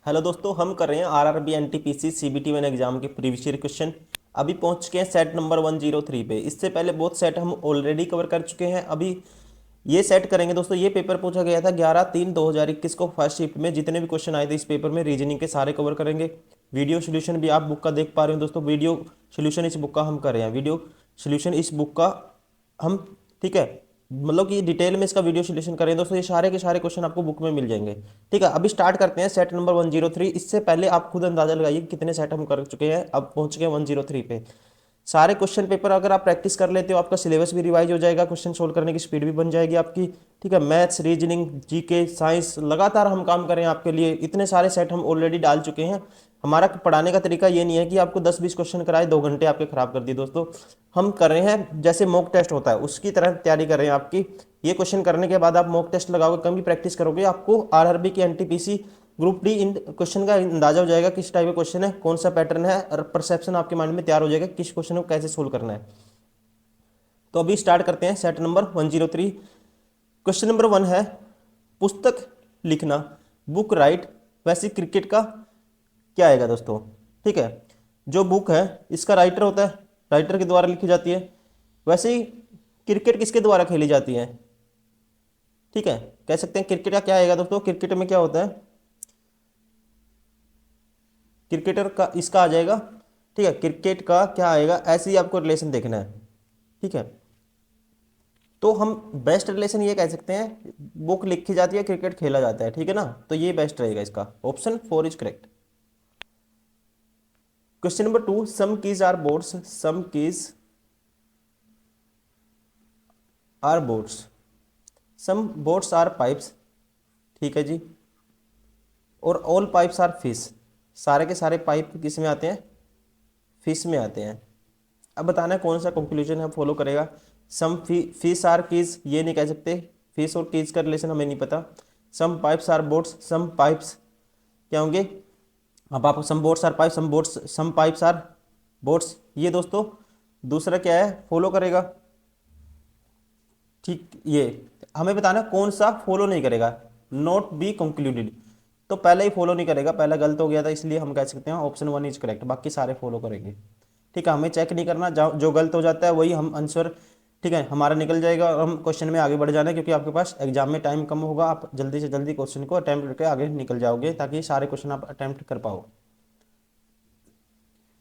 Hello दोस्तों, हम कर रहे हैं RRB NTPC CBT one exam के प्रीवियस ईयर क्वेश्चन। अभी पहुंच चुके हैं सेट नंबर 103 पे। इससे पहले बहुत सेट हम ऑलरेडी कवर कर चुके हैं। अभी ये सेट करेंगे दोस्तों। ये पेपर पूछा गया था 11/3/2021 को फर्स्ट शिफ्ट में। जितने भी क्वेश्चन आए थे इस पेपर में रीजनिंग के सारे कवर करेंगे। वीडियो सोल्यूशन भी आप बुक का देख पा रहे हो दोस्तों। वीडियो सोल्यूशन इस बुक का हम कर रहे हैं। वीडियो सोल्यूशन इस बुक का हम, ठीक है, मतलब कि डिटेल में इसका वीडियो सोल्यूशन करें दोस्तों। ये सारे के सारे क्वेश्चन आपको बुक में मिल जाएंगे। ठीक है, अभी स्टार्ट करते हैं सेट नंबर 103। इससे पहले आप खुद अंदाजा लगाइए कितने सेट हम कर चुके हैं। अब पहुंच गए 103 पे। सारे क्वेश्चन पेपर अगर आप प्रैक्टिस कर लेते हो, आपका सिलेबस भी रिवाइज हो जाएगा, क्वेश्चन सोल्व करने की स्पीड भी बन जाएगी आपकी। ठीक है, मैथ्स, रीजनिंग, जीके, साइंस, लगातार हम काम करें आपके लिए। इतने सारे सेट हम ऑलरेडी डाल चुके हैं। हमारा पढ़ाने का तरीका ये नहीं है कि आपको 10-20 क्वेश्चन कराए 2 घंटे आपके खराब कर दिए दोस्तों। हम कर रहे हैं जैसे मॉक टेस्ट होता है उसकी तरह तैयारी कर रहे हैं आपकी। ये क्वेश्चन करने के बाद आप मॉक टेस्ट लगाओगे, कम भी प्रैक्टिस करोगे, आपको आरआरबी की एनटीपीसी ग्रुप डी इन क्वेश्चन का अंदाजा हो जाएगा किस टाइप का क्वेश्चन है, कौन सा पैटर्न है, और परसेप्शन आपके माइंड में तैयार हो जाएगा किस क्वेश्चन को कैसे सोल्व करना है। तो अभी स्टार्ट करते हैं सेट नंबर 103। क्वेश्चन नंबर 1 है, पुस्तक लिखना, बुक राइट। वैसे क्रिकेट का क्या आएगा दोस्तों? ठीक है, जो बुक है इसका राइटर होता है, राइटर के द्वारा लिखी जाती है। वैसे ही क्रिकेट किसके द्वारा खेली जाती है? ठीक है, कह सकते हैं क्रिकेट का क्या आएगा दोस्तों? क्रिकेट में क्या होता है, क्रिकेटर का इसका आ जाएगा। ठीक है, क्रिकेट का क्या आएगा, ऐसे ही आपको रिलेशन देखना है। ठीक है, तो हम बेस्ट रिलेशन ये कह सकते हैं, बुक लिखी जाती है, क्रिकेट खेला जाता है। ठीक है ना, तो ये बेस्ट रहेगा, इसका option 4 is correct. Question number 2, some keys are boards, some keys are boards, some boards are pipes. ठीक है जी, और ऑल पाइप्स आर फिश। सारे के सारे पाइप किस में आते हैं? फिश में आते हैं। अब बताना है कौन सा कंक्लूजन है फॉलो करेगा। सम फिश आर कीज ये नहीं कह सकते, फिश और कीज का रिलेशन हमें नहीं पता। Some pipes are boats, some pipes क्या होंगे? अब आप some boats are pipe, some boats, some pipes are boats, ये दोस्तों दूसरा क्या है फॉलो करेगा। ठीक, ये हमें बताना कौन सा फॉलो नहीं करेगा। नॉट बी कंक्लूडेड, तो पहले ही फॉलो नहीं करेगा, पहला गलत हो गया था, इसलिए हम कह सकते हैं ऑप्शन 1 इज करेक्ट, बाकी सारे फॉलो करेंगे। ठीक है, हमें चेक नहीं करना, जो गलत हो जाता है वही हम आंसर, ठीक है, हमारा निकल जाएगा और हम क्वेश्चन में आगे बढ़ जाना है, क्योंकि आपके पास एग्जाम में टाइम कम होगा। आप जल्दी से जल्दी क्वेश्चन को अटैम्प्ट करके आगे निकल जाओगे, ताकि सारे क्वेश्चन आप अटैम्प्ट कर पाओ।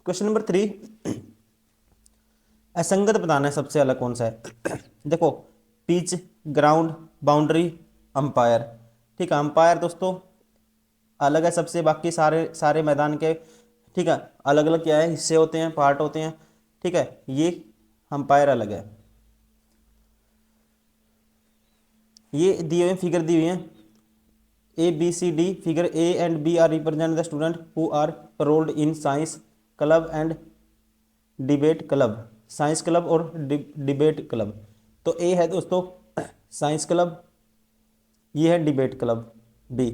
क्वेश्चन नंबर 3, असंगत बताना है सबसे अलग कौन सा है। देखो, पिच, ग्राउंड, बाउंड्री, अंपायर। ठीक है, अंपायर दोस्तों अलग है सबसे, बाकी सारे सारे मैदान के, ठीक है, अलग अलग क्या है, हिस्से होते हैं, पार्ट होते हैं। ठीक है, ये अंपायर अलग है। ये दिए हुए फिगर दी हुई हैं, ABCD। Figure A and B are represent the student who are rolled in science club and debate club. Science club और डिबेट क्लब। तो A है दोस्तों साइंस क्लब, ये है debate club B।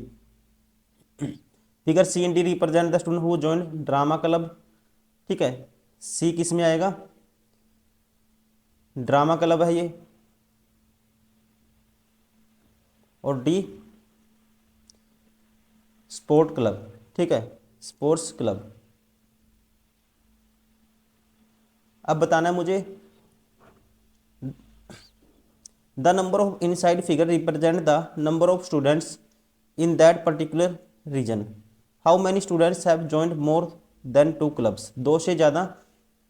Figure C and D represent the student who join drama club. ठीक है, C किस में आएगा? ड्रामा क्लब है ये, और D स्पोर्ट क्लब। ठीक है, स्पोर्ट्स क्लब। अब बताना है मुझे, the number of inside figure represent the number of students in that particular region. How many students have joined more than 2 clubs. 2 से ज़्यादा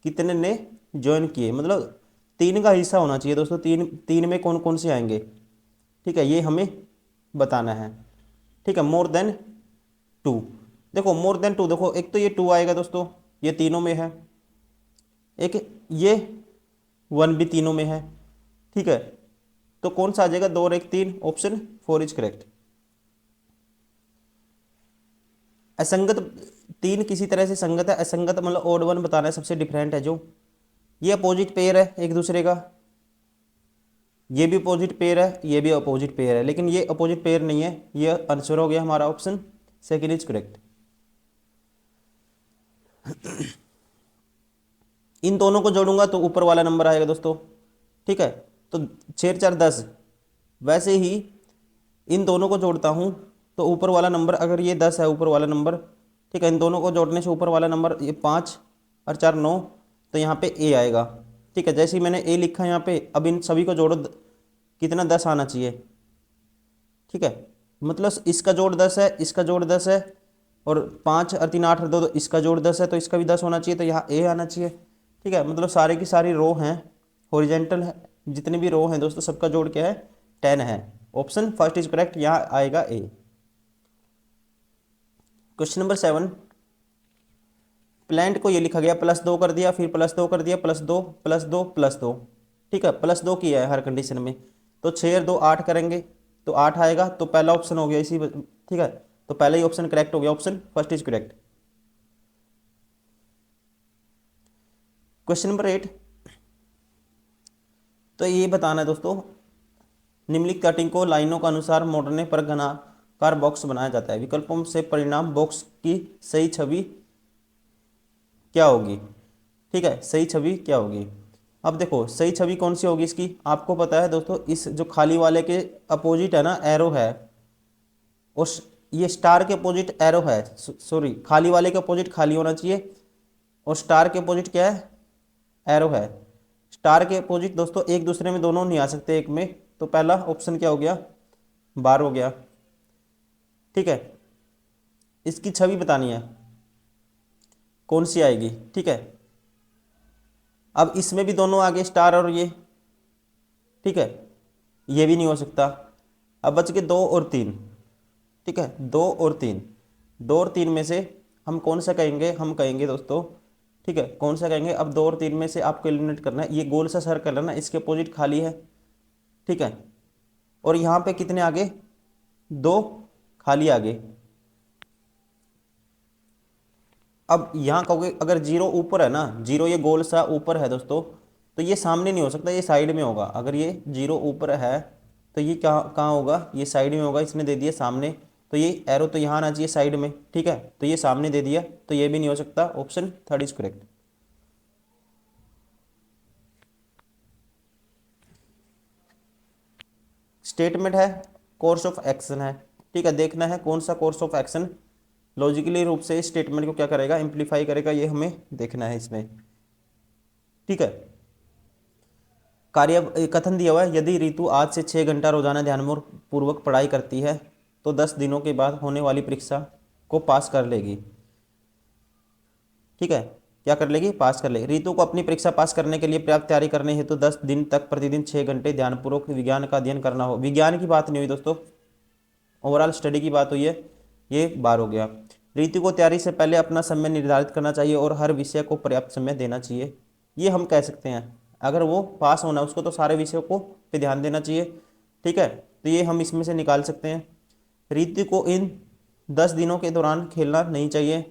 कितने ने ज्वाइन किए, मतलब 3 का हिस्सा होना चाहिए दोस्तों। तीन तीन में कौन कौन से आएंगे? ठीक है, ये हमें बताना है। ठीक है, मोर देन 2। देखो मोर देन 2, देखो एक तो ये 2 आएगा दोस्तों, ये तीनों में है। एक ये 1 भी तीनों में है। ठीक है, तो कौन सा आ जाएगा? 2 और 1 3, ऑप्शन 4 इज करेक्ट। असंगत, 3 किसी तरह से संगत है, असंगत मतलब ओड वन बताना है, सबसे डिफरेंट है जो। ये अपोजिट पेयर है एक दूसरे का, ये भी अपोजिट पेयर है, ये भी अपोजिट पेयर है, लेकिन ये अपोजिट पेयर नहीं है। ये आंसर हो गया हमारा ऑप्शन सेकंड इज करेक्ट। इन दोनों को जोड़ूंगा तो ऊपर वाला नंबर आएगा दोस्तों। ठीक है, तो 6 4 10। वैसे ही इन दोनों को जोड़ता हूँ तो ऊपर वाला नंबर अगर ये 10 है ऊपर वाला नंबर, ठीक है, इन दोनों को जोड़ने से ऊपर वाला नंबर ये 5 और 4 9, तो यहाँ पे ए आएगा। ठीक है, जैसे ही मैंने ए लिखा यहाँ पे, अब इन सभी को जोड़ो, कितना 10 आना चाहिए। ठीक है, मतलब इसका जोड़ 10 है, इसका जोड़ 10 है, और 5 और 3 8 और 2, तो इसका जोड़ 10 है, तो इसका भी 10 होना चाहिए, तो यहाँ ए आना चाहिए। ठीक है, मतलब सारे की सारी रो हैं हॉरिजेंटल है, जितनी भी रो हैं दोस्तों सबका जोड़ क्या है 10 है। ऑप्शन फर्स्ट इज करेक्ट, यहाँ आएगा ए। क्वेश्चन नंबर 7, प्लांट को ये लिखा गया +2 कर दिया, फिर +2 कर दिया, +2 +2 +2। ठीक है, +2 किया है हर कंडीशन में, तो 6 और 2 8 करेंगे तो 8 आएगा, तो पहला ऑप्शन हो गया इसी। ठीक है, तो पहला ही ऑप्शन करेक्ट हो गया, option first is correct. Question number 8, तो ये बताना है दोस्तों, निम्नलिखित कटिंग को लाइनों के अनुसार मोड़ने पर घनाकार बॉक्स बनाया जाता है, विकल्पों से परिणाम बॉक्स की सही छवि क्या होगी। ठीक है, सही छवि क्या होगी। अब देखो सही छवि कौन सी होगी इसकी, आपको पता है दोस्तों, इस जो खाली वाले के अपोजिट है ना एरो है, उस ये स्टार के अपोजिट एरो है, सॉरी खाली वाले के अपोजिट खाली होना चाहिए, और स्टार के अपोजिट क्या है एरो है। स्टार के अपोजिट दोस्तों एक दूसरे में दोनों नहीं आ सकते एक में, तो पहला ऑप्शन क्या हो गया 12 हो गया। ठीक है, इसकी छवि बतानी है कौन सी आएगी। ठीक है, अब इसमें भी दोनों आगे स्टार और ये, ठीक है, ये भी नहीं हो सकता। अब बच के 2 और 3। ठीक है, 2 और 3, 2 और 3 में से हम कौन सा कहेंगे, हम कहेंगे दोस्तों, ठीक है, कौन सा कहेंगे, अब 2 और 3 में से आपको एलिमिनेट करना है, ये गोल सा सर्कल है ना इसके अपोजिट खाली है। ठीक है, और यहाँ पे कितने आगे 2 खाली आगे। अब यहाँ कहोगे अगर 0 ऊपर है ना, 0 ये गोल सा ऊपर है दोस्तों, तो ये सामने नहीं हो सकता, ये साइड में होगा। अगर ये 0 ऊपर है तो ये कहाँ होगा, ये साइड में होगा, इसने दे दिया सामने, तो ये एरो तो यहाँ आना चाहिए साइड में। ठीक है, तो ये सामने दे दिया, तो ये भी नहीं हो सकता, option third is correct. Statement है, कोर्स ऑफ एक्शन है। ठीक है, देखना है कौन सा कोर्स ऑफ एक्शन लॉजिकली रूप से स्टेटमेंट को क्या करेगा, इम्प्लीफाई करेगा, ये हमें देखना है इसमें। ठीक है, कार्य कथन दिया हुआ है, यदि रितु आज से 6 घंटा रोजाना ध्यानपूर्वक पढ़ाई करती है तो 10 दिनों के बाद होने वाली परीक्षा को पास कर लेगी। ठीक है, क्या कर लेगी, पास कर लेगी। रितु को अपनी परीक्षा पास करने के लिए पर्याप्त तैयारी करने हेतु तो 10 दिन तक प्रतिदिन 6 घंटे ध्यानपूर्वक विज्ञान का अध्ययन करना हो। विज्ञान की बात नहीं हुई दोस्तों, ओवरऑल स्टडी की बात हुई है, ये बार हो गया। रितु को तैयारी से पहले अपना समय निर्धारित करना चाहिए और हर विषय को पर्याप्त समय देना चाहिए, ये हम कह सकते हैं। अगर वो पास होना उसको तो सारे विषयों को पे ध्यान देना चाहिए। ठीक है, तो ये हम इसमें से निकाल सकते हैं। रितु को इन 10 दिनों के दौरान खेलना नहीं चाहिए,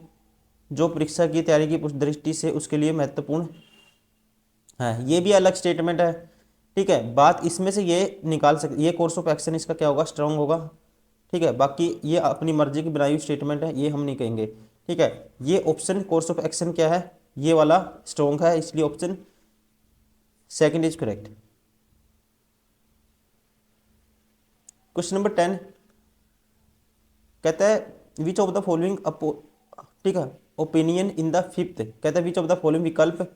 जो परीक्षा की तैयारी की दृष्टि से उसके लिए महत्वपूर्ण है, ये भी अलग स्टेटमेंट है। ठीक है, बात इसमें से ये निकाल सकते, ये कोर्स ऑफ एक्शन इसका क्या होगा, स्ट्रांग होगा। ठीक है, बाकी ये अपनी मर्जी की बनाई हुई स्टेटमेंट है, ये हम नहीं कहेंगे। ठीक है, ये ऑप्शन कोर्स ऑफ एक्शन क्या है, ये वाला स्ट्रॉन्ग है, इसलिए option second is correct. Question number 10 कहता है विच ऑफ द फॉलोइंग, ठीक है, ओपिनियन इन द फिफ्थ, कहता है विच ऑफ द फॉलोइंग विकल्प,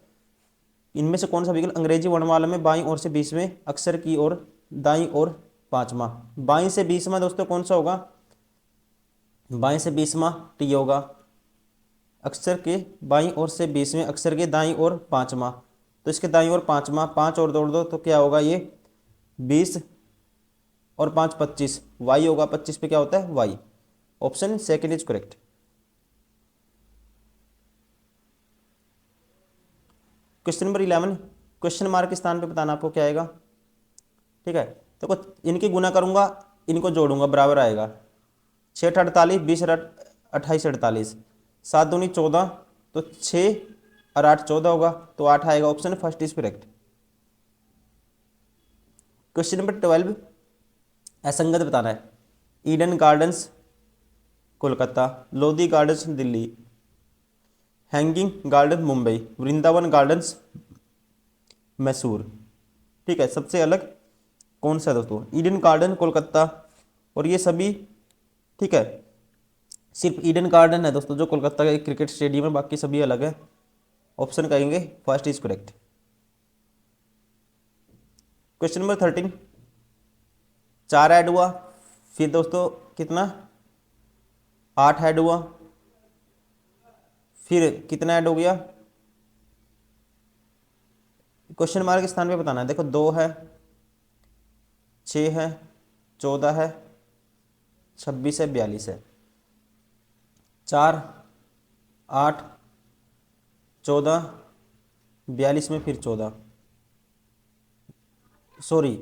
इनमें से कौन सा विकल्प अंग्रेजी वर्णमाला में बाईं ओर से 20वें अक्षर की ओर दाईं ओर 5वां, बाईं से 20वां दोस्तों कौन सा होगा, बाईं से 20वां टी होगा, अक्षर के बाईं ओर से 20वें अक्षर के दाईं ओर 5वां, तो इसके दाईं ओर 5वां, 5 और जोड़ दो तो क्या होगा, ये 20 और 5 25, वाई होगा, 25 पे क्या होता है Y, option second is correct. Question number 11, question mark के स्थान पे बताना आपको क्या आएगा। ठीक है, तो कुछ इनकी गुना करूंगा, इनको जोड़ूंगा, बराबर आएगा 6 48, 20 28 48, 7 दूनी 14, तो 6 और 8 14 होगा, तो 8 आएगा, option first is correct. Question number 12, असंगत बताना है। Eden gardens Kolkata, Lodhi gardens Delhi, hanging garden Mumbai, Vrindavan gardens Mysore. ठीक है, सबसे अलग कौन सा दोस्तों, ईडन गार्डन कोलकाता, और ये सभी ठीक है। सिर्फ ईडन गार्डन है दोस्तों जो कोलकाता का एक क्रिकेट स्टेडियम है, बाकी सभी अलग है। ऑप्शन कहेंगे first is correct. Question number 13, 4 add हुआ, फिर दोस्तों कितना 8 ऐड हुआ, फिर कितना ऐड हो गया, क्वेश्चन मार्क के स्थान पे बताना है। देखो 2 है, 6 है, 14 है, 26 है, 42 है। 4, 8, 14, 42 में फिर 14, सॉरी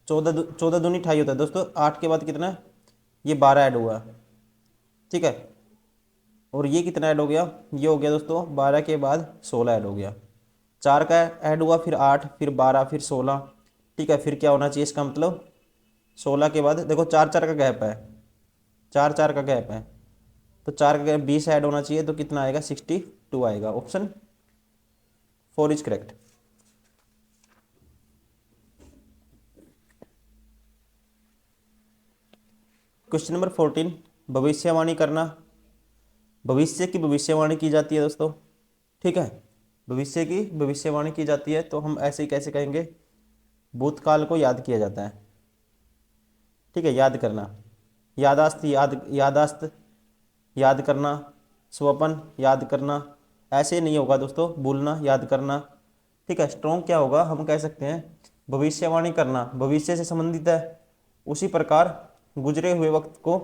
14 दूनी 28 होता है दोस्तों। 8 के बाद कितना है, ये 12 ऐड हुआ, ठीक है। और ये कितना ऐड हो गया, ये हो गया दोस्तों 12 के बाद 16 ऐड हो गया। 4 का ऐड हुआ, फिर 8, फिर 12, फिर 16, ठीक है। फिर क्या होना चाहिए इसका मतलब 16 के बाद देखो 4 4 का गैप है, 4 4 का गैप है, तो 4 का गैप 20 ऐड होना चाहिए, तो कितना आएगा 62 आएगा। Option 4 is correct. Question number 14, भविष्यवाणी करना। भविष्य की भविष्यवाणी की जाती है दोस्तों, ठीक है। भविष्य की भविष्यवाणी की जाती है तो हम ऐसे ही कैसे कहेंगे, भूतकाल को याद किया जाता है, ठीक है। याद करना, यादाश्त याद करना, स्वपन याद करना, ऐसे नहीं होगा दोस्तों, भूलना याद करना, ठीक है। स्ट्रॉन्ग क्या होगा, हम कह सकते हैं भविष्यवाणी करना, भविष्य से संबंधित है, उसी प्रकार गुजरे हुए वक्त को,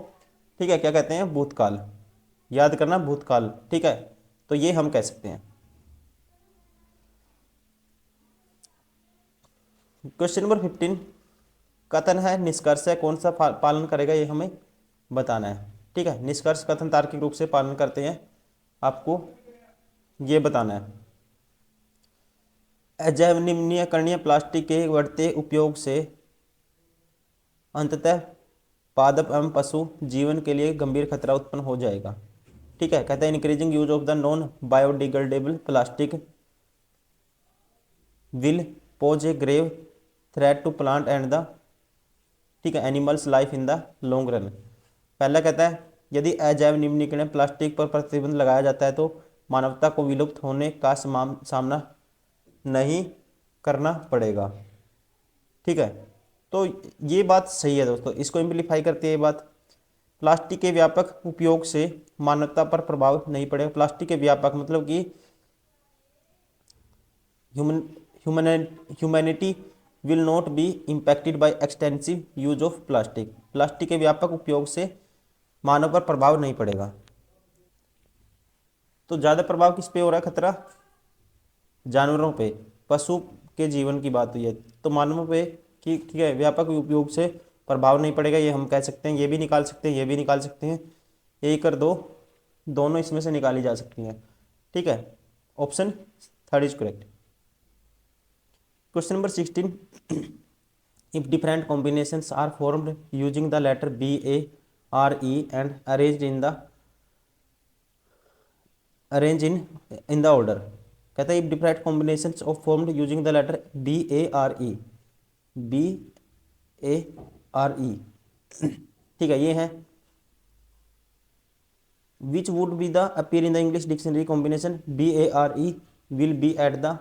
ठीक है, क्या कहते हैं, भूतकाल, याद करना भूतकाल, ठीक है। तो ये हम कह सकते हैं। क्वेश्चन नंबर 15, कथन है, निष्कर्ष है, कौन सा पालन करेगा ये हमें बताना है, ठीक है। निष्कर्ष कथन तार्किक रूप से पालन करते हैं, आपको ये बताना है। अजैव निम्नीकरणीय प्लास्टिक के बढ़ते उपयोग से अंततः पादप एवं पशु जीवन के लिए गंभीर खतरा उत्पन्न हो जाएगा, ठीक है। कहता है increasing use of the non biodegradable plastic will pose a grave threat to plant and the, ठीक है, animals life in the long run. पहला कहता है यदि अजैव निम्नीकरण प्लास्टिक पर प्रतिबंध लगाया जाता है तो मानवता को विलुप्त होने का सामना नहीं करना पड़ेगा, ठीक है। तो ये बात सही है दोस्तों, इसको इम्प्लीफाई करती है ये बात। प्लास्टिक के व्यापक उपयोग से मानवता पर प्रभाव नहीं पड़ेगा। प्लास्टिक के व्यापक मतलब कि humanity will not be impacted by extensive use of plastic. Plastic के व्यापक उपयोग से मानव पर प्रभाव नहीं पड़ेगा। तो ज़्यादा प्रभाव किस पे हो रहा है खतरा, जानवरों पे, पशु के जीवन की बात हुई है, तो मानवों पे कि ठीक है व्यापक उपयोग से प्रभाव नहीं पड़ेगा, ये हम कह सकते हैं। ये भी निकाल सकते हैं, ये भी निकाल सकते हैं, एक और दो दोनों इसमें से निकाली जा सकती हैं, ठीक है। Option 3 is correct. Question number 16, if different combinations are formed using the letter BARE and arrange in the order. कहता है if different combinations of formed using the letter BARE, ठीक है, ये है। Which would be the appear in the English dictionary combination BARE will be at the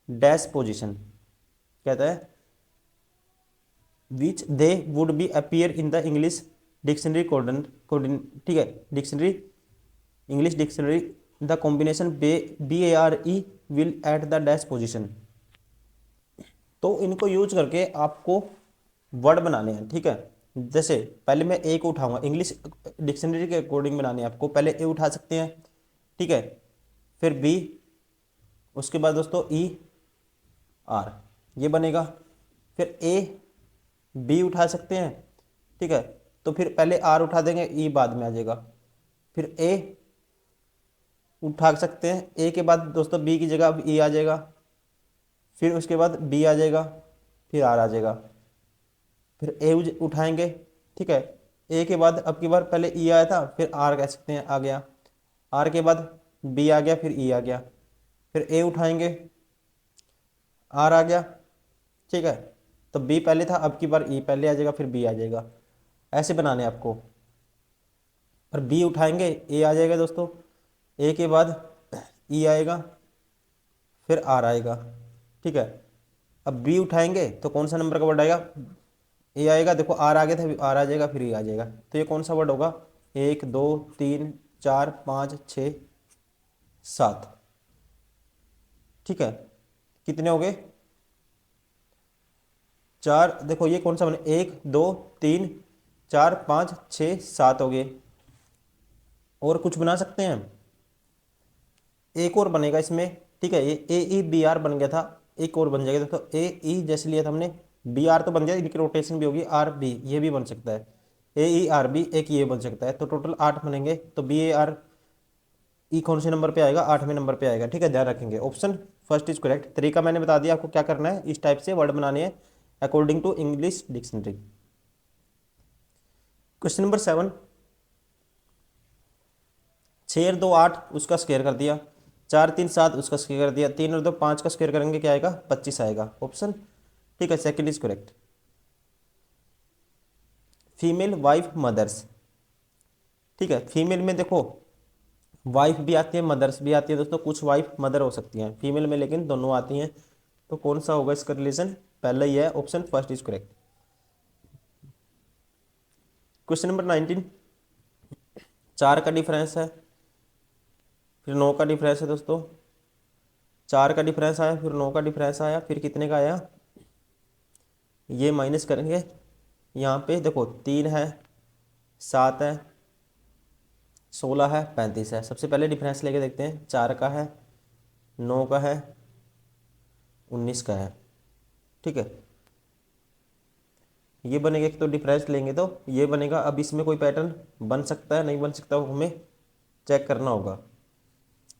dash position. कहता है which they would be appear in the English dictionary ठीक है, dictionary English dictionary the combination BARE will eight the dash position. तो इनको use करके आपको word बनाने हैं, ठीक है। जैसे पहले मैं ए को उठाऊंगा, इंग्लिश डिक्शनरी के अकॉर्डिंग बनाने हैं आपको। पहले ए उठा सकते हैं, ठीक है, फिर बी, उसके बाद दोस्तों ER, ये बनेगा। फिर B उठा सकते हैं, ठीक है, तो फिर पहले R उठा देंगे, E बाद में आ जाएगा। फिर A उठा सकते हैं, A के बाद दोस्तों B की जगह अब E आ जाएगा, फिर उसके बाद B आ जाएगा, फिर R आ जाएगा। फिर A उठाएंगे, ठीक है, A के बाद अब की बार पहले E आया था, फिर R कह सकते हैं आ गया, R के बाद B आ गया, फिर E आ गया। फिर A उठाएंगे, R आ गया, ठीक है, तो B पहले था, अब की बार E पहले आ जाएगा, फिर B आ जाएगा। ऐसे बनाने आपको, और बी उठाएंगे ए आ जाएगा दोस्तों, ए के बाद ई आएगा, फिर आर आएगा। ठीक है, अब बी उठाएंगे तो कौन सा नंबर का वर्ड आएगा, ए आएगा। देखो आर आ गया था, आर आ जाएगा, फिर ई आ जाएगा। तो ये कौन सा वर्ड होगा, 1 2 3 4 5 6 7। ठीक है, कितने हो गए, 4। देखो ये कौन सा बने, 1 2 3 4 5 6 7 हो गए। और कुछ बना सकते हैं, एक और बनेगा इसमें। ठीक है, ये ए ई बी आर बन गया था, एक और बन जाएगा। तो ए ई जैसे लिया था हमने, बी आर तो बन गया, इनकी रोटेशन भी होगी, आर बी ये भी बन सकता है, ए ई आर बी एक ये बन सकता है। तो टोटल 8 बनेंगे। तो बी ए आर ई कौन से नंबर पे आएगा, 8वें नंबर पे आएगा। ठीक है, ध्यान रखेंगे, ऑप्शन फर्स्ट इज करेक्ट। तरीका मैंने बता दिया आपको क्या करना है, इस टाइप से वर्ड बनाने हैं according to English dictionary. Question number 7, 6 और 2 8 उसका स्क्वायर कर दिया, 4 3 7 उसका स्क्वायर कर दिया, 3 और 2 5 का स्क्वायर करेंगे क्या आएगा, 25 आएगा, ऑप्शन। ठीक है, second is correct. Female wife mother's. ठीक है, फीमेल में देखो वाइफ भी आती है, मदर्स भी आती है दोस्तों, कुछ वाइफ मदर हो सकती हैं फीमेल में, लेकिन दोनों आती हैं। तो कौन सा होगा इसका रिलेशन, पहला ही है, option first is correct. Question number 19, 4 का डिफरेंस है, फिर 9 का डिफरेंस है दोस्तों। 4 का डिफरेंस आया, फिर 9 का डिफरेंस आया, फिर कितने का आया, ये माइनस करेंगे। यहाँ पे देखो 3 है, 7 है, 16 है, 35 है। सबसे पहले डिफरेंस लेके देखते हैं, 4 का है, 9 का है, 19 का है। ठीक है, ये बनेगा, एक तो डिफरेंस लेंगे तो ये बनेगा। अब इसमें कोई पैटर्न बन सकता है, नहीं बन सकता, वो हमें चेक करना होगा।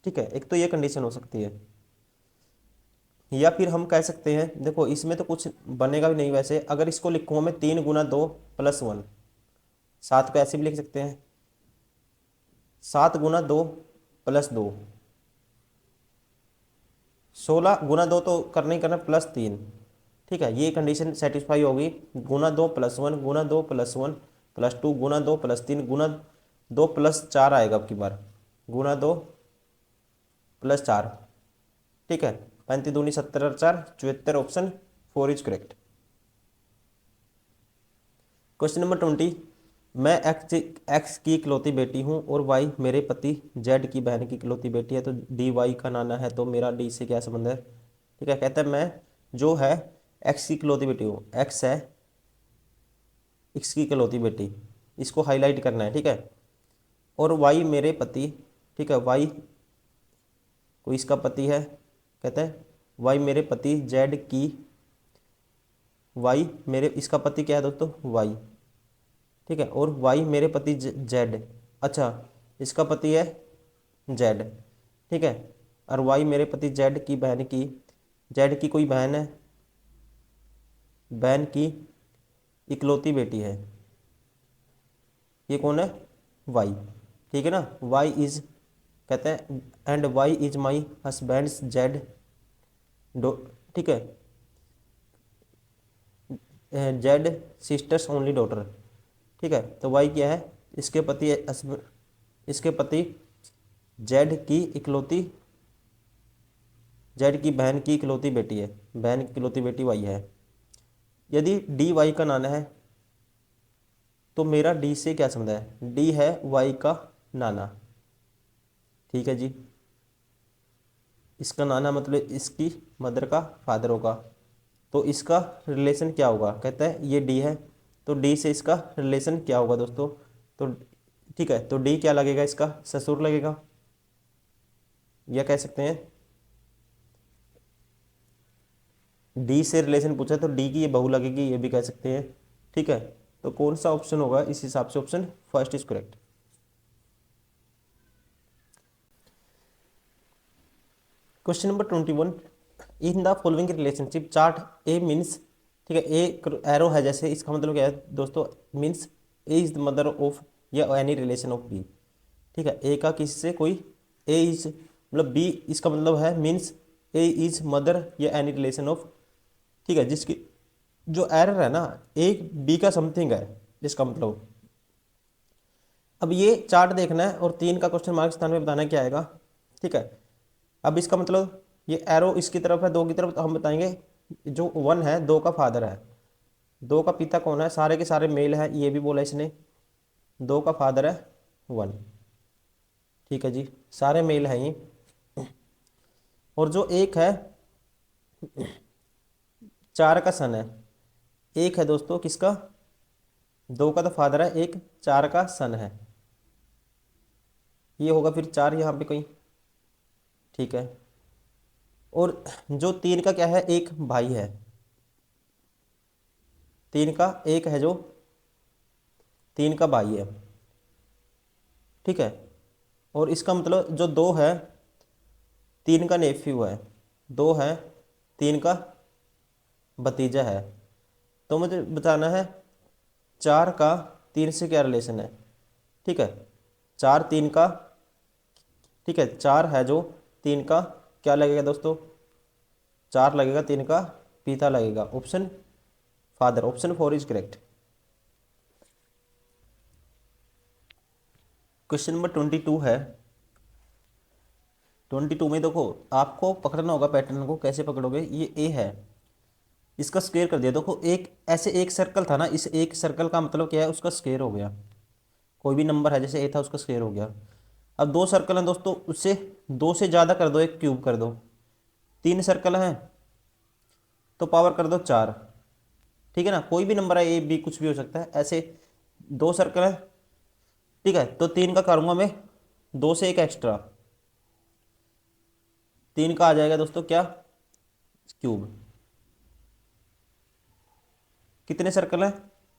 ठीक है, एक तो ये कंडीशन हो सकती है, या फिर हम कह सकते हैं, देखो इसमें तो कुछ बनेगा भी नहीं वैसे। अगर इसको लिखूँ मैं 3 गुना 2 प्लस 1, 7 को ऐसे भी लिख सकते हैं, 7 गुना 2 प्लस 2, 16 गुना 2 तो करना ही करना, प्लस 3। ठीक है, ये कंडीशन सेटिस्फाई होगी। गुना 2 प्लस 1, गुना 2 प्लस 1 प्लस 2, गुना 2 प्लस 3, गुना 2 प्लस 4 आएगा अब की बार, गुना 2 प्लस 4। ठीक है, 35 दूनी 70 और 4 74, option 4 is correct. Question number 20, मैं एक्स की इकलौती बेटी हूँ और वाई मेरे पति जेड की बहन की इकलौती बेटी है। तो डी वाई का नाना है, तो मेरा डी से क्या संबंध है। ठीक है, कहता है मैं जो है एक्स की इकलौती बेटी हूँ, एक्स है एक्स की इकलौती बेटी, इसको हाईलाइट करना है। ठीक है, और वाई मेरे पति, ठीक है, वाई कोई इसका पति है, कहता है वाई मेरे पति जेड की, वाई मेरे इसका पति क्या है दोस्तों, वाई। ठीक है, और वाई मेरे पति जेड, अच्छा इसका पति है जेड। ठीक है, और वाई मेरे पति जेड की बहन की, जेड की कोई बहन है, बहन की इकलौती बेटी है, ये कौन है, वाई। ठीक है ना, वाई इज, कहते हैं and Y is my husband's Z डो। ठीक है, जेड सिस्टर्स ओनली डॉटर। ठीक है, तो वाई क्या है, इसके पति, इसके पति जेड की इकलौती, जेड की बहन की इकलौती बेटी है, बहन की इकलौती बेटी वाई है। यदि डी वाई का नाना है तो मेरा डी से क्या संबंध है, डी है वाई का नाना। ठीक है जी, इसका नाना मतलब इसकी मदर का फादर होगा। तो इसका रिलेशन क्या होगा, कहता है ये डी है, तो डी से इसका रिलेशन क्या होगा दोस्तों। तो ठीक है, तो डी क्या लगेगा, इसका ससुर लगेगा, या कह सकते हैं डी से रिलेशन पूछा तो डी की ये बहू लगेगी, ये भी कह सकते हैं। ठीक है, तो कौन सा ऑप्शन होगा इस हिसाब से, option first is correct. Question number 21, in the following relationship chart A means, ठीक है, ए एरो है जैसे, इसका मतलब क्या है दोस्तों, means A is the mother of या एनी रिलेशन ऑफ बी। ठीक है, ए का किसी से कोई, ए इज मतलब बी, इसका मतलब है मीन्स ए इज मदर या एनी रिलेशन ऑफ। ठीक है, जिसकी जो एरर है ना, ए बी का समथिंग है, जिसका मतलब अब ये चार्ट देखना है और 3 का क्वेश्चन मार्क स्थान पे बताना है क्या आएगा। ठीक है, अब इसका मतलब ये एरो इसकी तरफ है, 2 की तरफ, तो हम बताएंगे जो 1 है 2 का फादर है। 2 का पिता कौन है, सारे के सारे मेल है, ये भी बोला इसने। 2 का फादर है 1। ठीक है जी, सारे मेल हैं ये। और जो एक है 4 का सन है। एक है दोस्तों किसका, 2 का तो फादर है, एक 4 का सन है। ये होगा फिर 4 यहाँ पे कहीं। ठीक है, और जो 3 का क्या है, एक भाई है। 3 का एक है, जो 3 का भाई है। ठीक है, और इसका मतलब जो 2 है 3 का नेफ्यू है, 2 है 3 का भतीजा है। तो मुझे बताना है 4 का 3 से क्या रिलेशन है। ठीक है, 4 3 का, ठीक है 4 है जो 3 का क्या लगेगा दोस्तों, 4 लगेगा 3 का पिता लगेगा, option father, option 4 is correct. Question number 22 है। 22 में देखो आपको पकड़ना होगा पैटर्न को, कैसे पकड़ोगे, ये ए है, इसका स्क्वायर कर दिया। देखो एक ऐसे एक सर्कल था ना, इस एक सर्कल का मतलब क्या है, उसका स्क्वायर हो गया। कोई भी नंबर है जैसे ए था, उसका स्क्वायर हो गया। अब 2 सर्कल हैं दोस्तों, उससे 2 से ज़्यादा कर दो, एक क्यूब कर दो। 3 सर्कल हैं तो पावर कर दो 4। ठीक है ना, कोई भी नंबर है, ए बी कुछ भी हो सकता है। ऐसे 2 सर्कल है, ठीक है, तो 3 का करूँगा मैं, 2 से एक एक्स्ट्रा, 3 का आ जाएगा दोस्तों क्या, क्यूब। कितने सर्कल हैं,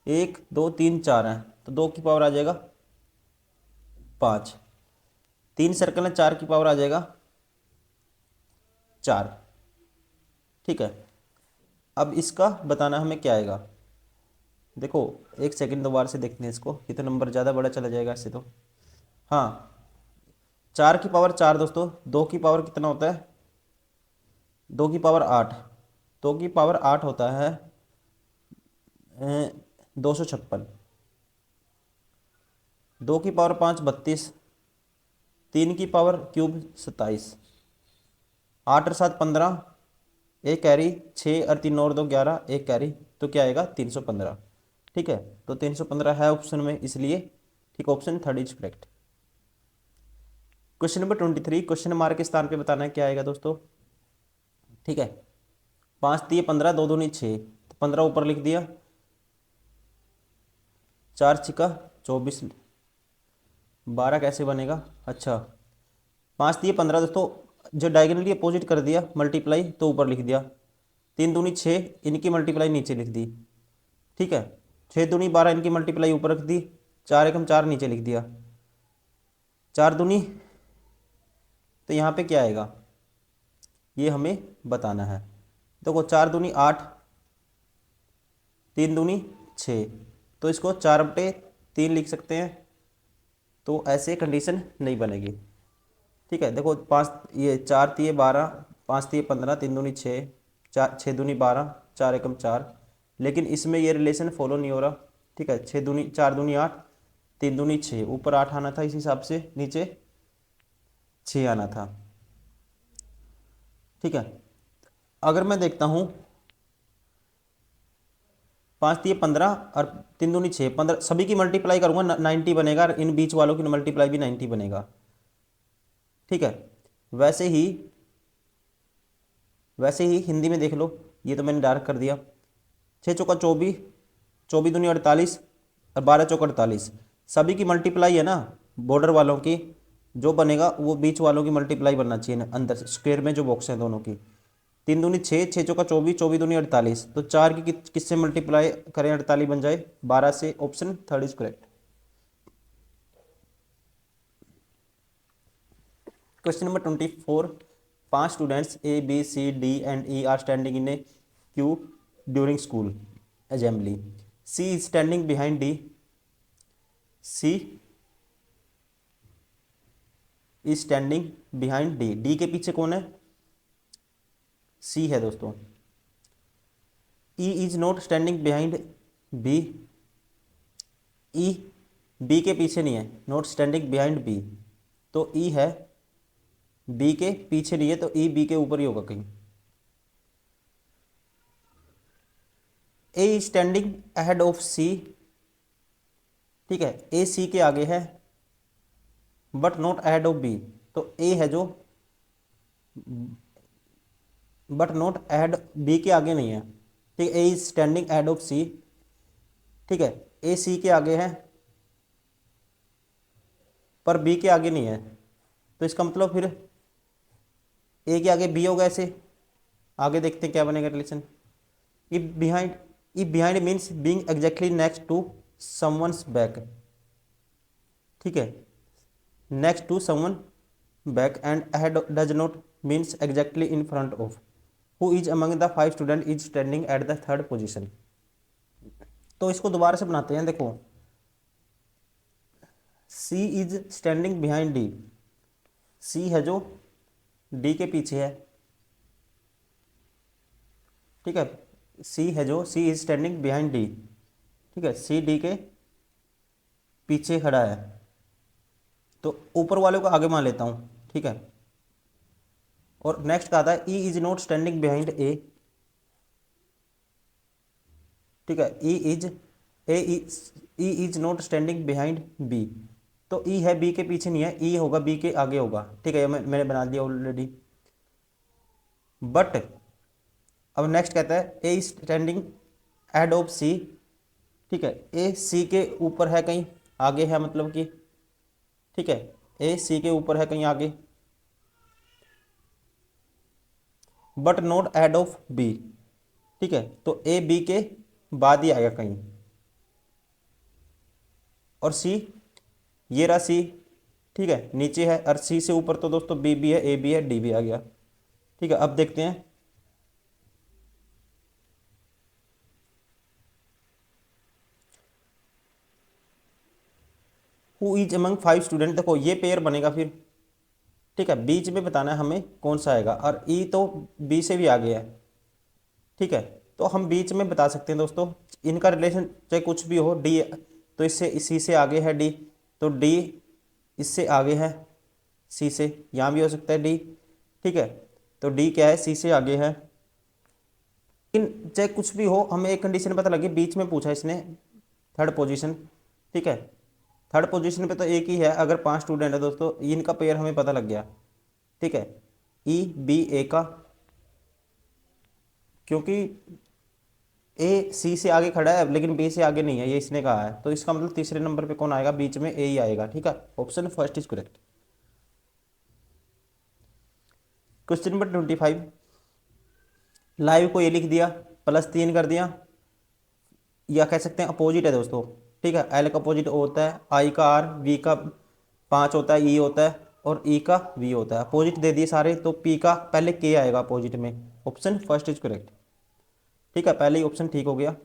1 2 3 4 हैं, तो 2 की पावर आ जाएगा 5। 3 सर्कल हैं, 4 की पावर आ जाएगा 4। ठीक है, अब इसका बताना हमें क्या आएगा। देखो एक सेकंड दोबारा से देखते हैं इसको, ये तो नंबर ज़्यादा बड़ा चला जाएगा इससे तो। हाँ, 4 की पावर 4 दोस्तों, 2 की पावर कितना होता है, 2 की पावर 8, 2 की पावर 8 होता है 256। 2 की पावर 5 32, 3 की पावर क्यूब 27, 8 और 7 15, एक कैरी, 6 और 3 और 2 11, एक कैरी, तो क्या आएगा 315। ठीक है, तो 315 है ऑप्शन में, इसलिए ठीक option 3 is correct. Question number 23, question mark के स्थान पे बताना है क्या आएगा दोस्तों। ठीक है, 5 3 15, 2 दूनी 6, तो 15 ऊपर लिख दिया, 4 छिका 24, 12 कैसे बनेगा, अच्छा 5 दिए 15 दोस्तों, जो डायगनली अपोजिट कर दिया मल्टीप्लाई, तो ऊपर लिख दिया। 3 दूनी 6, इनकी मल्टीप्लाई नीचे लिख दी। ठीक है, 6 दूनी 12, इनकी मल्टीप्लाई ऊपर रख दी। 4 एकम 4 नीचे लिख दिया। 4 दूनी, तो यहाँ पे क्या आएगा ये हमें बताना है। देखो 4 दूनी 8, 3 दूनी 6, तो इसको 4/3 लिख सकते हैं, तो ऐसे कंडीशन नहीं बनेगी। ठीक है, देखो 5 ये 4 तिये 12, 5 तिये 15, 3 दूनी 6, 4 6 दूनी 12, 4 एकम 4, लेकिन इसमें ये रिलेशन फॉलो नहीं हो रहा। ठीक है, 6 दूनी 4 दूनी 8, 3 दूनी 6, ऊपर 8 आना था, इस हिसाब से नीचे 6 आना था। ठीक है, अगर मैं देखता हूँ 5 तिये 15 और 3 दूनी 6, 15, सभी की मल्टीप्लाई करूँगा 90 बनेगा, और इन बीच वालों की मल्टीप्लाई भी 90 बनेगा। ठीक है, वैसे ही हिंदी में देख लो, ये तो मैंने डार्क कर दिया। 6 चौका 24, 24 दूनी 48, और 12 चौका 48, सभी की मल्टीप्लाई है ना, बॉर्डर वालों की जो बनेगा वो बीच वालों की मल्टीप्लाई बनना चाहिए ना, अंदर स्क्वायर में जो बॉक्स है दोनों की। 3 दूनी 6, 6 चौका 24, 24 दूनी 48, तो 4 की किससे मल्टीप्लाई करें 48 बन जाए 12 से, option 3 is correct. Question number 24, 5 students A B C D and E are standing in a queue during school assembly. C is standing behind D, C is standing behind D, D के पीछे कौन है, C है दोस्तों। E is not standing behind B, E B के पीछे नहीं है, नॉट स्टैंडिंग बिहाइंड बी, तो ई है, बी के पीछे नहीं है तो ई बी के ऊपर ही होगा कहीं। A standing ahead of C, ठीक है, ए सी के आगे है but not ahead of B, तो ए है जो, बट नॉट अहेड बी के आगे नहीं है, ठीक है, ए is standing ahead of C, ठीक है, ए सी के आगे है पर बी के आगे नहीं है, तो इसका मतलब फिर ए के आगे बी होगा ऐसे। आगे देखते हैं क्या बनेगा relation. If behind means being exactly next to someone's back, ठीक है, next to someone back, and ahead does not means exactly in front of, who is among the 5 student is standing at the 3rd position. तो इसको दोबारा से बनाते हैं, देखो C is standing behind D, C है जो डी के पीछे है, ठीक है, सी है जो, सी इज स्टैंडिंग बिहाइंड डी, ठीक है, सी डी के पीछे खड़ा है, तो ऊपर वाले को आगे मान लेता हूँ, ठीक है। और नेक्स्ट कहा था E is not standing behind A, ठीक है, E is not standing behind B, तो ई है बी के पीछे नहीं है, ई होगा बी के आगे होगा, ठीक है, मैंने बना दिया ऑलरेडी। बट अब नेक्स्ट कहता है ए स्टैंडिंग एड ऑफ सी, ठीक है, ए सी के ऊपर है कहीं आगे है, मतलब कि, ठीक है, ए सी के ऊपर है कहीं आगे, but not ahead of B, ठीक है, तो ए बी के बाद ही आएगा कहीं, और सी, ये रहा सी, ठीक है, नीचे है, और सी से ऊपर तो दोस्तों बी भी है, ए भी है, डी भी आ गया, ठीक है। अब देखते हैं हु इज अमंग 5 स्टूडेंट, देखो ये पेयर बनेगा फिर, ठीक है, बीच में बताना है हमें कौन सा आएगा, और ई तो बी से भी आगे है, ठीक है, तो हम बीच में बता सकते हैं दोस्तों, इनका रिलेशन चाहे कुछ भी हो, डी तो इससे इसी से आगे है डी, तो डी इससे आगे है सी से, यहाँ भी हो सकता है डी, ठीक है, तो डी क्या है, सी से आगे है। इन चाहे कुछ भी हो, हमें एक कंडीशन पता लगी, बीच में पूछा इसने 3rd पोजीशन, ठीक है, 3rd पोजीशन पे तो एक ही है, अगर 5 स्टूडेंट है दोस्तों, इनका पेयर हमें पता लग गया, ठीक है, ई बी ए का, क्योंकि ए सी से आगे खड़ा है लेकिन बी से आगे नहीं है, ये इसने कहा है, तो इसका मतलब तीसरे नंबर पे कौन आएगा, बीच में ए ही आएगा, ठीक है, option first is correct. Question number 25, live को ये लिख दिया, +3 कर दिया, या कह सकते हैं अपोजिट है दोस्तों, ठीक है, एल का अपोजिट ओ होता है, आई का आर, वी का 5 होता है, ई होता है, और ई का वी होता है, अपोजिट दे दिए सारे, तो पी का पहले के आएगा अपोजिट में, ऑप्शन फर्स्ट इज करेक्ट, ठीक है, पहले ही ऑप्शन ठीक हो गया।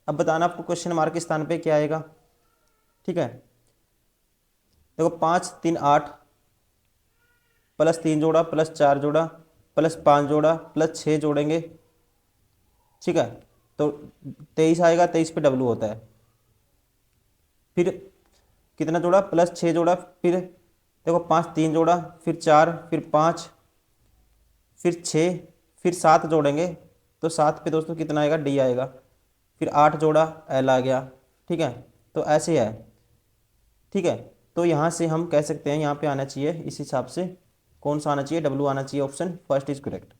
अब बताना आपको क्वेश्चन मार्क के स्थान पे क्या आएगा, ठीक है, देखो 5 3 8, +3 जोड़ा, +4 जोड़ा, +5 जोड़ा, +6 जोड़ेंगे, ठीक है, तो 23 आएगा, 23 पे डब्लू होता है, फिर कितना जोड़ा, +6 जोड़ा, फिर देखो 5 3 जोड़ा, फिर 4, फिर 5, फिर 6, फिर 7 जोड़ेंगे, तो 7 पे दोस्तों कितना आएगा, डी आएगा, फिर 8 जोड़ा, एल आ गया, ठीक है, तो ऐसे है, ठीक है, तो यहाँ से हम कह सकते हैं यहाँ पे आना चाहिए, इस हिसाब से कौन सा आना चाहिए, डब्लू आना चाहिए, ऑप्शन फर्स्ट इज करेक्ट,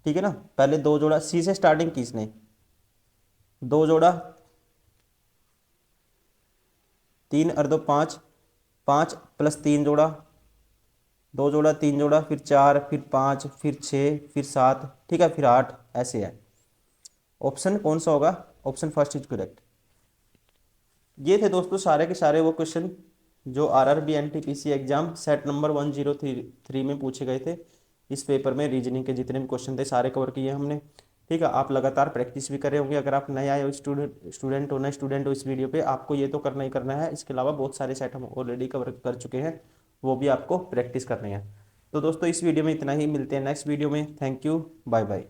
ठीक है ना। पहले 2 जोड़ा, सी से स्टार्टिंग की इसने, 2 जोड़ा, 3 और 2 5, 5 +3 जोड़ा, 2 जोड़ा, 3 जोड़ा, फिर 4, फिर 5, फिर 6, फिर 7, ठीक है, फिर 8, ऐसे है, ऑप्शन कौन सा होगा, ऑप्शन फर्स्ट इज करेक्ट। ये थे दोस्तों सारे के सारे वो क्वेश्चन जो RRB NTPC exam set number 1033 में पूछे गए थे। इस पेपर में रीजनिंग के जितने भी क्वेश्चन थे सारे कवर किए हमने, ठीक है। आप लगातार प्रैक्टिस भी कर रहे होंगे, अगर आप नए आए हो, स्टूडेंट हो इस वीडियो पे, आपको ये तो करना ही करना है। इसके अलावा बहुत सारे सेट हम ऑलरेडी कवर कर चुके हैं, वो भी आपको प्रैक्टिस करने हैं। तो दोस्तों इस वीडियो में इतना ही, मिलते हैं नेक्स्ट वीडियो में। Thank you, bye bye.